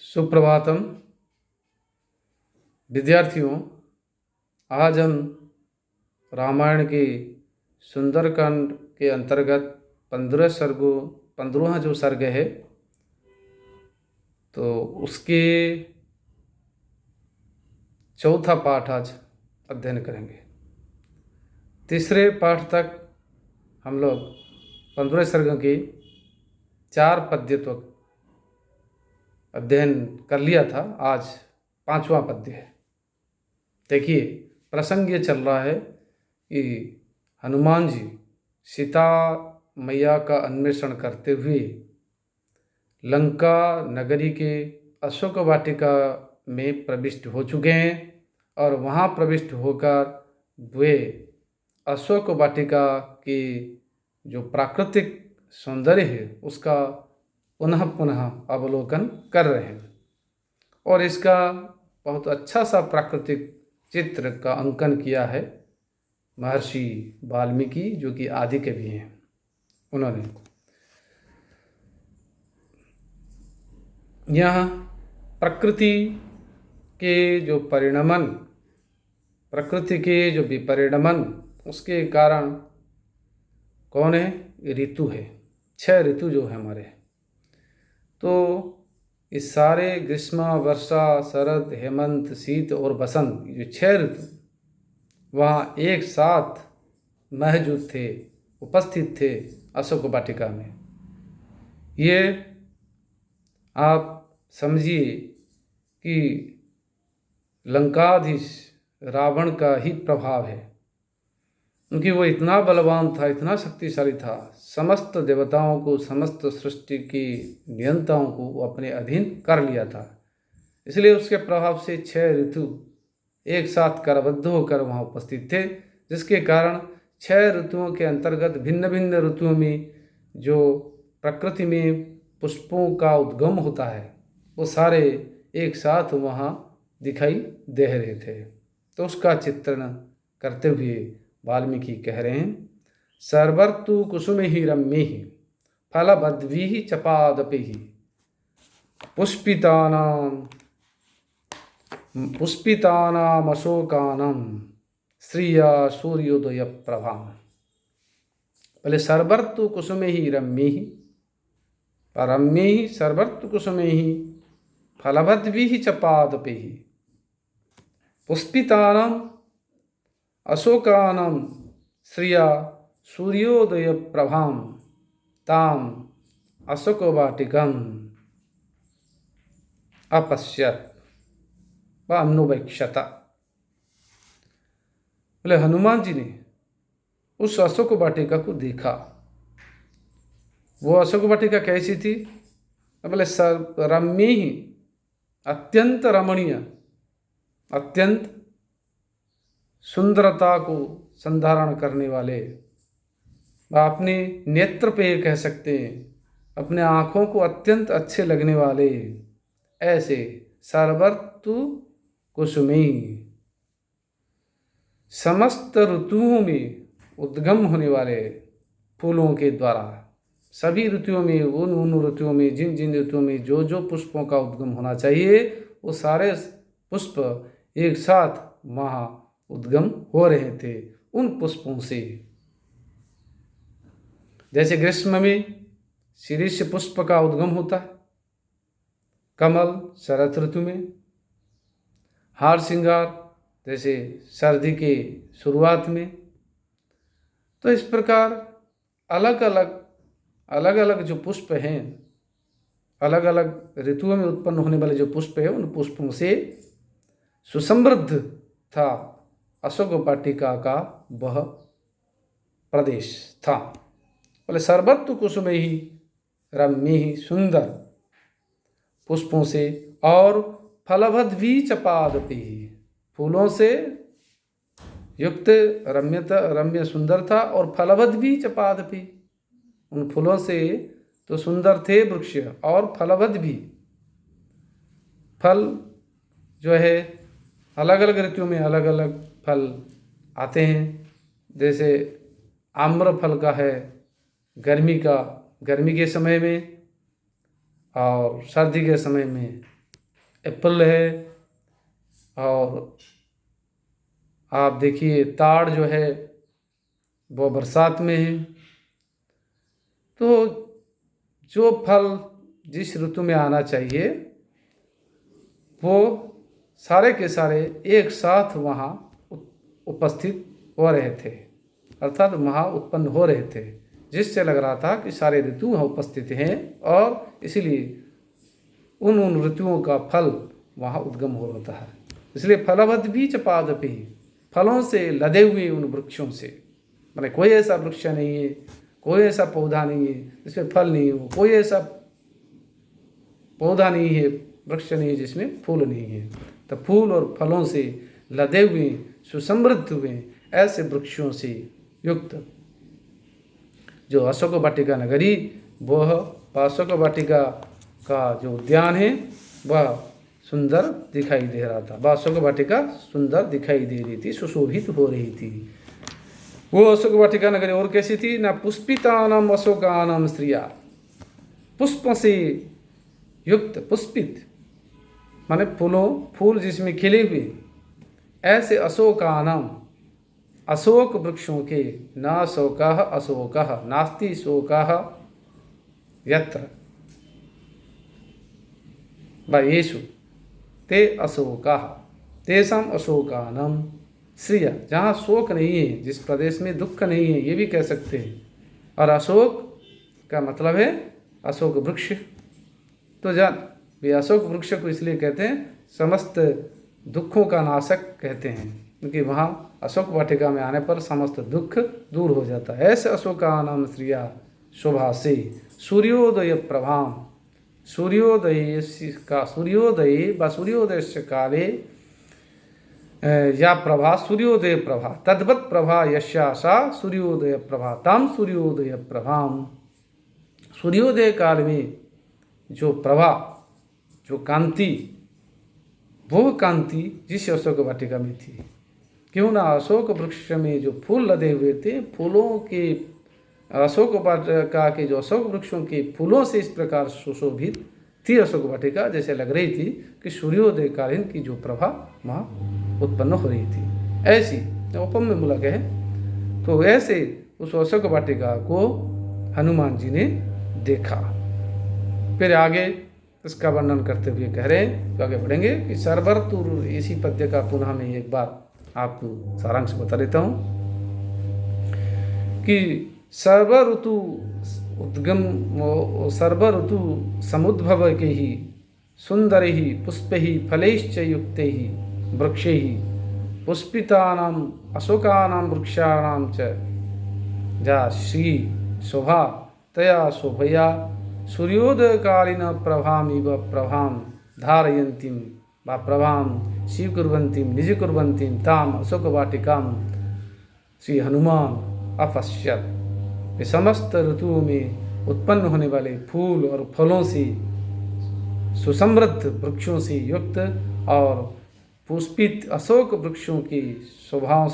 सुप्रभातम विद्यार्थियों। आज हम रामायण के सुंदरकांड के अंतर्गत 15वां जो सर्ग है तो उसके चौथा पाठ आज अध्ययन करेंगे। तीसरे पाठ तक हम लोग 15वें सर्ग के 4 पद्य तक अध्ययन कर लिया था। आज 5वां पद्य है। देखिए, प्रसंग ये चल रहा है कि हनुमान जी सीता मैया का अन्वेषण करते हुए लंका नगरी के अशोक वाटिका में प्रविष्ट हो चुके हैं और वहाँ प्रविष्ट होकर वे अशोक वाटिका की जो प्राकृतिक सौंदर्य है उसका पुनः पुनः अवलोकन कर रहे हैं और इसका बहुत अच्छा सा प्राकृतिक चित्र का अंकन किया है महर्षि वाल्मीकि, जो कि आदि कवि हैं। उन्होंने यह प्रकृति के जो परिणमन, प्रकृति के जो विपरिणमन, उसके कारण कौन है? ऋतु है। 6 ऋतु जो है हमारे, तो इस सारे ग्रीष्म, वर्षा, शरद, हेमंत, शीत और बसंत, ये 6 ऋतु वहाँ एक साथ मौजूद थे, उपस्थित थे अशोक वाटिका में। ये आप समझिए कि लंकाधीश रावण का ही प्रभाव है, क्योंकि वो इतना बलवान था, इतना शक्तिशाली था, समस्त देवताओं को, समस्त सृष्टि की नियंताओं को वो अपने अधीन कर लिया था। इसलिए उसके प्रभाव से 6 ऋतु एक साथ करबद्ध होकर वहाँ उपस्थित थे, जिसके कारण 6 ऋतुओं के अंतर्गत भिन्न भिन्न ऋतुओं में जो प्रकृति में पुष्पों का उद्गम होता है वो सारे एक साथ वहाँ दिखाई दे रहे थे। तो उसका चित्रण करते हुए वाल्मीकि कह रहे हैं, सर्वर्तु कुसुमैः रम्यैः फलभद्भिः चपादपैः पुष्पितानामशोकानां श्रिया सूर्योदय प्रभाम। पहले सर्वर्तु कुसुमैः रम्यैः, रम्यैः सर्वर्तु कुसुमैः फलभद्भिः चपादपैः पुष्पितानां अशोकानां श्रिया सूर्योदय प्रभाम ताम अशोक वाटिकम अपश्यत व अनुवैक्षत। बोले हनुमान जी ने उस अशोक वाटिका को देखा। वो अशोक वाटिका कैसी थी? बोले रम्य ही, अत्यंत रमणीय, अत्यंत सुंदरता को संधारण करने वाले, अपने नेत्र पे कह सकते हैं, अपने आँखों को अत्यंत अच्छे लगने वाले ऐसे सर्वर्तु कुसुमैः, समस्त ऋतुओं में उद्गम होने वाले फूलों के द्वारा, सभी ऋतुओं में, उन ऋतुओं में, जिन जिन ऋतुओं में जो जो पुष्पों का उद्गम होना चाहिए वो सारे पुष्प एक साथ वहाँ उद्गम हो रहे थे उन पुष्पों से। जैसे ग्रीष्म में शीर्ष पुष्प का उद्गम होता है, कमल शरद ऋतु में, हार श्रृंगार जैसे सर्दी के शुरुआत में। तो इस प्रकार अलग अलग जो पुष्प हैं, अलग अलग ऋतुओं में उत्पन्न होने वाले जो पुष्प हैं, उन पुष्पों से सुसमृद्ध था अशोक वाटिका का वह प्रदेश था। बोले सर्वत्र कुसुमैः रम्यैः, सुंदर पुष्पों से और फलभद्भिः चपादपैः, फूलों से युक्त रम्य सुंदर था और फलभद्भिः चपादपैः, उन फूलों से तो सुंदर थे वृक्ष और फलभद् भी, फल जो है अलग अलग ऋतुओं में अलग अलग फल आते हैं। जैसे आम्र फल का है गर्मी के समय में और सर्दी के समय में एप्पल है, और आप देखिए ताड़ जो है वो बरसात में है। तो जो फल जिस ऋतु में आना चाहिए वो सारे के सारे एक साथ वहाँ उपस्थित हो रहे थे, अर्थात वहाँ उत्पन्न हो रहे थे, जिससे लग रहा था कि सारे ऋतु वहाँ उपस्थित हैं और इसीलिए उन ऋतुओं का फल वहाँ उद्गम हो रहा है। इसलिए फलवद बीच पादपी, फलों से लदे हुए उन वृक्षों से, माने कोई ऐसा वृक्ष नहीं है, कोई ऐसा पौधा नहीं है जिसमें फल नहीं हो, कोई ऐसा पौधा नहीं है, वृक्ष नहीं है जिसमें फूल नहीं है। तो फूल और फलों से लदे हुए, सुसमृद्ध हुए ऐसे वृक्षों से युक्त जो अशोक वाटिका नगरी, वह अशोक वाटिका का जो उद्यान है वह सुंदर दिखाई दे रहा था। वह अशोक वाटिका सुंदर दिखाई दे रही थी, सुशोभित हो रही थी। वो अशोक वाटिका नगरी और कैसी थी ना, पुष्पितानाम अशोकानाम स्त्रिया, पुष्पों से युक्त, पुष्पित माने फूल जिसमें खिले हुए ऐसे अशोकानाम, अशोक वृक्षों के, न शोकः अशोकः नास्ति शोकः यत्र येषु ते अशोकः तेषां अशोकानाम श्रिय, जहाँ शोक नहीं है, जिस प्रदेश में दुख नहीं है, ये भी कह सकते हैं। और अशोक का मतलब है अशोक वृक्ष। तो जान वे अशोक वृक्ष को इसलिए कहते हैं समस्त दुखों का नाशक कहते हैं, क्योंकि वहाँ अशोक वाटिका में आने पर समस्त दुख दूर हो जाता है। ऐसे अशोकानाम श्रिया शोभा से सूर्योदय प्रभाम, सूर्योदय का, सूर्योदय व सूर्योदय से काले या प्रभा, सूर्योदय प्रभा, तद्वत प्रभा यस्या सा सूर्योदय प्रभा ताम सूर्योदय प्रभाम। सूर्योदय काल में जो प्रभा, जो कांति, वो कांति जिस अशोक वाटिका में थी। क्यों ना अशोक वृक्ष में जो फूल लदे हुए थे, फूलों के, अशोक वाटिका के जो अशोक वृक्षों के फूलों से इस प्रकार सुशोभित थी अशोक वाटिका, जैसे लग रही थी कि सूर्योदय कालीन की जो प्रभा वहाँ उत्पन्न हो रही थी। ऐसी उपम में मूलक है। तो ऐसे उस अशोक वाटिका को हनुमान जी ने देखा। फिर आगे इसका वर्णन करते हुए कह रहे हैं, तो आगे बढ़ेंगे कि सर्वऋतु, इसी पद्य का पुनः मैं एक बार आपको सारांश बता देता हूँ कि सर्वऋतु उद्गम, सर्वऋतु समुद्भव के ही सुंदर ही पुष्प ही फलैश्च युक्त ही वृक्ष ही पुष्पितानाम अशोकानाम वृक्षाणाम च जा श्री शोभा तया शोभया सूर्योदयकालीन प्रभामिव प्रभाम धारयन्तीं वा प्रभाम स्वीकुर्वन्तीं निजीकुर्वन्तीं ताम अशोक वाटिकाम श्री हनुमान अपश्यत। वे समस्त ऋतुओं में उत्पन्न होने वाले फूल और फलों से सुसमृद्ध वृक्षों से युक्त और पुष्पित अशोक वृक्षों की शोभा,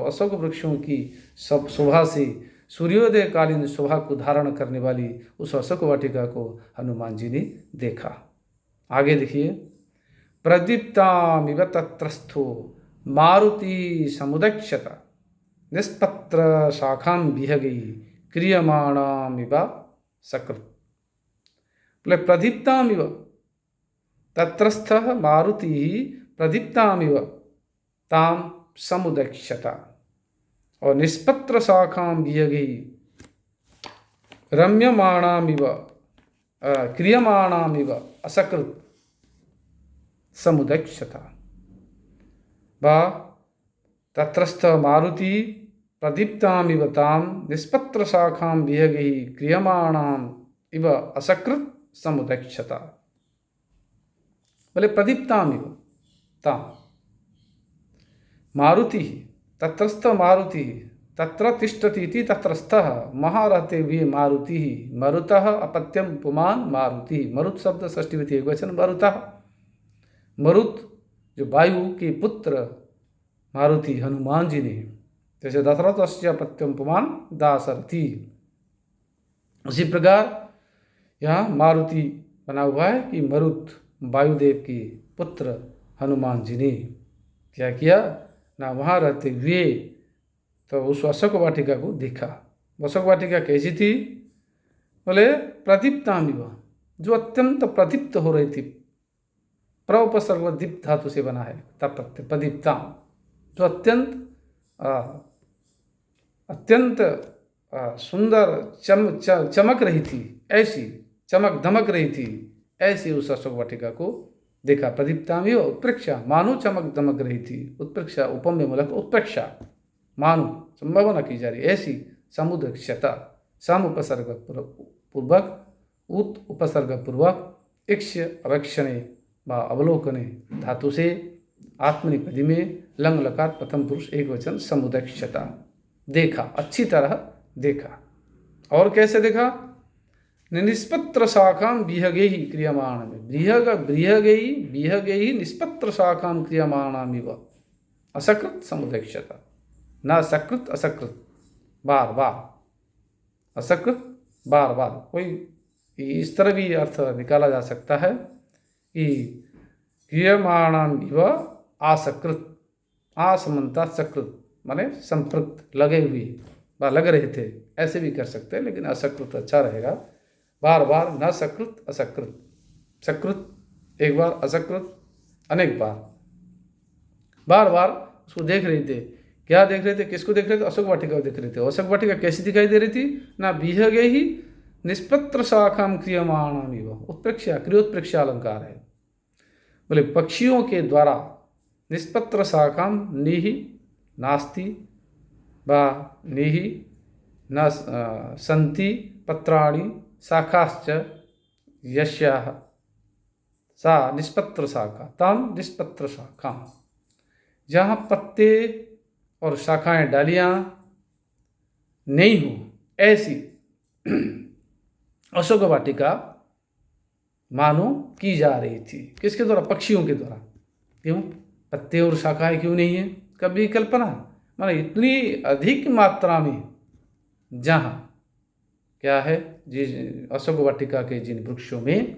अशोक वृक्षों की सब शोभा से सूर्योदय कालीन शोभा को धारण करने वाली उस अशोक वाटिका को हनुमान जी ने देखा। आगे देखिए, प्रदीप्तामिव तत्रस्थो मारुति समुदक्षत निष्पत्र शाखां विहगै क्रियमाणामिव सकृत्। बोले प्रदीप्तामिव तत्रस्थः मारुति प्रदीप्तामिव ताम समुदक्षत और निष्पत्र शाखां विहगै रम्यमाणामिव क्रियमाणामिव असकृत् समुदक्षत। वा तत्रस्थ मारुति प्रदीप्तामिव ताम निष्पत्र शाखां विहगै क्रियमाणाम इव असकृत् समुदक्षत। बोले प्रदीप्तामिव ताम, मारुति तत्रस्थ मारुति तत्र तिष्ठति इति तत्रस्थः, वहाँ रहते हुए मारुति, मरुतः अपत्यम पुमान मारुति, मरुत शब्द षष्ठी विभक्ति एकवचन मरुतः, मरुत जो वायु के पुत्र मारुति हनुमान जी ने, जैसे दशरथस्य अपत्यम पुमान दाशरथी, उसी प्रकार यहाँ मारुति बना हुआ है कि मरुत वायुदेव के पुत्र हनुमान जी ने क्या किया ना, वहाँ रहते हुए तो उस अशोक वाटिका को देखा। अशोक वाटिका कैसी थी? बोले प्रदीप्तामिव, जो अत्यंत प्रदीप्त हो रही थी। प्रउपसर्ग दीप धातु से बना है तब प्रत्यय प्रदीप्ताम, जो अत्यंत सुंदर चमक रही थी, ऐसी चमक धमक रही थी, ऐसी उस अशोक वाटिका को देखा। प्रदीप्तामिव उत्प्रेक्षा, मानो चमक धमक रही थी। उत्प्रेक्षा उपम्य मूलक उत्प्रेक्षा, मानो संभावना की जा रही, ऐसी समुदक्षता, सम उपसर्ग पूर्वक उत उपसर्ग पूर्वक इक्ष्य अवक्षणे व अवलोकने धातु से आत्मनिपदी में लंग लकार प्रथम पुरुष एक वचन समुदक्षता, देखा, अच्छी तरह देखा। और कैसे देखा? निष्पत्र शाखाम विहगेहि क्रियमाण में, विहगेहि निष्पत्र शाखाम क्रियमाणामिव असकृत समुदक्षता, न सकृत असकृत, बार बार असकृत बार बार। कोई इस तरह भी अर्थ निकाला जा सकता है कि क्रियमाणामिव असकृत, असमंता सकृत माने संपृक्त, लगे हुए व लग रहे थे, ऐसे भी कर सकते हैं, लेकिन असकृत अच्छा रहेगा। बार बार, न सकृत असकृत, सकृत एक बार, असकृत अनेक बार, बार बार उसको देख रहे थे। क्या देख रहे थे? किसको देख रहे थे? अशोक वाटिका को देख रहे थे। अशोक वाटिका कैसी दिखाई दे रही थी ना, विहगेहि निष्पत्र शाखाम क्रियमाणामिव, उत्प्रेक्षा, क्रियोत्प्रेक्षा अलंकार है। बोले पक्षियों के द्वारा निष्पत्र शाखाम निहि नास्ति वा निहि न संति पत्राणि शाखाश्च यस्याः सा निष्पत्र शाखा ताम निष्पत्र शाखा, जहाँ पत्ते और शाखाएं डालियाँ नहीं हो, ऐसी अशोक वाटिका मानो की जा रही थी। किसके द्वारा? पक्षियों के द्वारा। क्यों? पत्ते और शाखाएं क्यों नहीं है? कभी कल्पना, माने इतनी अधिक मात्रा में जहाँ क्या है, जिस अशोक वाटिका के जिन वृक्षों में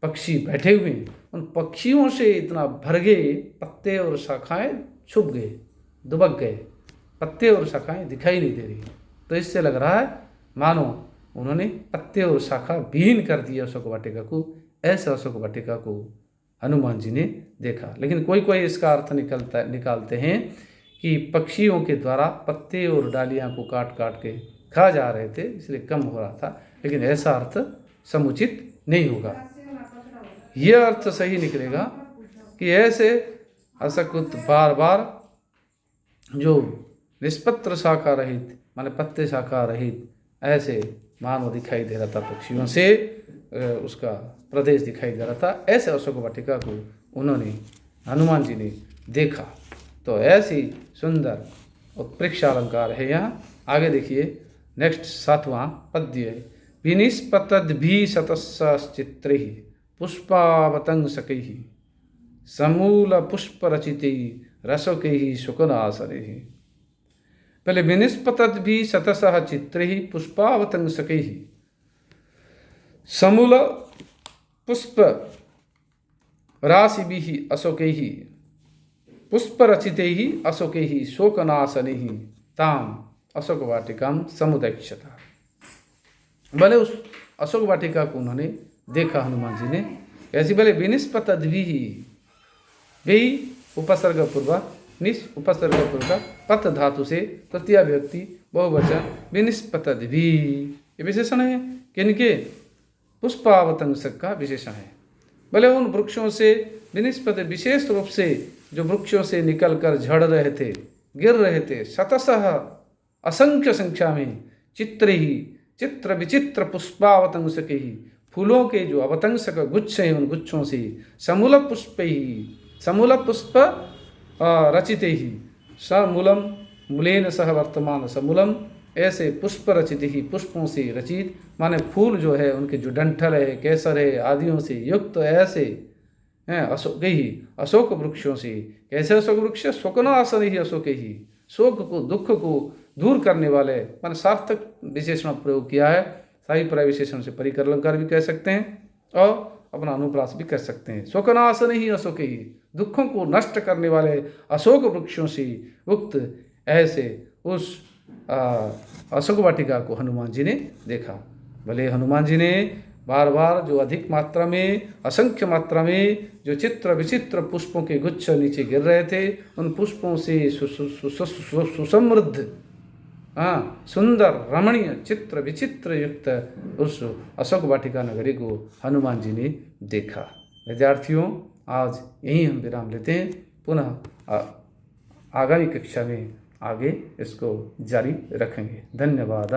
पक्षी बैठे हुए हैं, उन पक्षियों से इतना भर गए, पत्ते और शाखाएं छुप गए, दुबक गए, पत्ते और शाखाएं दिखाई नहीं दे रही। तो इससे लग रहा है मानो उन्होंने पत्ते और शाखा विहीन कर दिया अशोक वाटिका को। ऐसे अशोक वाटिका को हनुमान जी ने देखा। लेकिन कोई कोई इसका अर्थ निकालते हैं कि पक्षियों के द्वारा पत्ते और डालियां को काट काट के खा जा रहे थे, इसलिए कम हो रहा था। लेकिन ऐसा अर्थ समुचित नहीं होगा। यह अर्थ सही निकलेगा कि ऐसे असकृत बार बार जो निष्पत्र शाखा रहित माने पत्ते शाखा रहित ऐसे मानो दिखाई दे रहा था, पक्षियों से उसका प्रदेश दिखाई दे रहा था। ऐसे अशोक वाटिका को उन्होंने, हनुमान जी ने देखा। तो ऐसी सुंदर उत्प्रेक्षा अलंकार है यहाँ। आगे देखिए नेक्स्ट 7वां पद्य है। विनिष्पतद्भि शतश्चित्रैः पुष्पावतंसकैः समूल पुष्प रचितैः रसकैः शुकनासनैः। पहले विनिष्पतद्भि शतशः चित्रैः पुष्पावतंसकैः समूल पुष्प राशिभिः अशोकैः पुष्परचितैः अशोकैः शोकनाशनैः ताम अशोक वाटिकाम समुदक्षता। भले उस अशोक वाटिका को उन्होंने देखा हनुमान जी ने। ऐसी भले विनिष्पतद्भिः, वे उपसर्ग पूर्वक, निष् उपसर्ग पूर्वक, पत धातु से तृतीया व्यक्ति बहुवचन विनिष्पतद्भिः, ये विशेषण है। किनके? पुष्पावतंसक का विशेषण है। भले उन वृक्षों से विनिष्पत, विशेष रूप से जो वृक्षों से निकलकर झड़ रहे थे, गिर रहे थे, शतशः असंख्य संख्या में, चित्र ही चित्र विचित्र पुष्पावतंसक ही, फूलों के जो अवतंसक गुच्छ हैं उन गुच्छों से, समूल पुष्प ही, समूल पुष्प रचित ही, समूलम मूलेन सह वर्तमान समूलम, ऐसे पुष्प रचित ही, पुष्पों से रचित माने फूल जो है उनके जो डंठल है, केसर है आदियों से युक्त ऐसे हैं अशोक ही, अशोक वृक्षों से। कैसे अशोक वृक्ष? शोकनासन ही अशोक ही, शोक को, दुख को दूर करने वाले, मान सार्थक विशेषण प्रयोग किया है। साई प्राय विशेषण से परिकर अलंकार भी कह सकते हैं। और अपना अनुप्रास भी कर सकते हैं। शोकनाशन ही अशोक ही, दुखों को नष्ट करने वाले अशोक वृक्षों से युक्त ऐसे उस अशोक वाटिका को हनुमान जी ने देखा। भले हनुमान जी ने बार बार जो अधिक मात्रा में, असंख्य मात्रा में जो चित्र विचित्र पुष्पों के गुच्छ नीचे गिर रहे थे, उन पुष्पों से सुसमृद्ध, सुंदर रमणीय चित्र विचित्र युक्त उस अशोक वाटिका नगरी को हनुमान जी ने देखा। विद्यार्थियों, आज यहीं हम विराम लेते हैं। पुनः आगामी कक्षा में आगे इसको जारी रखेंगे। धन्यवाद।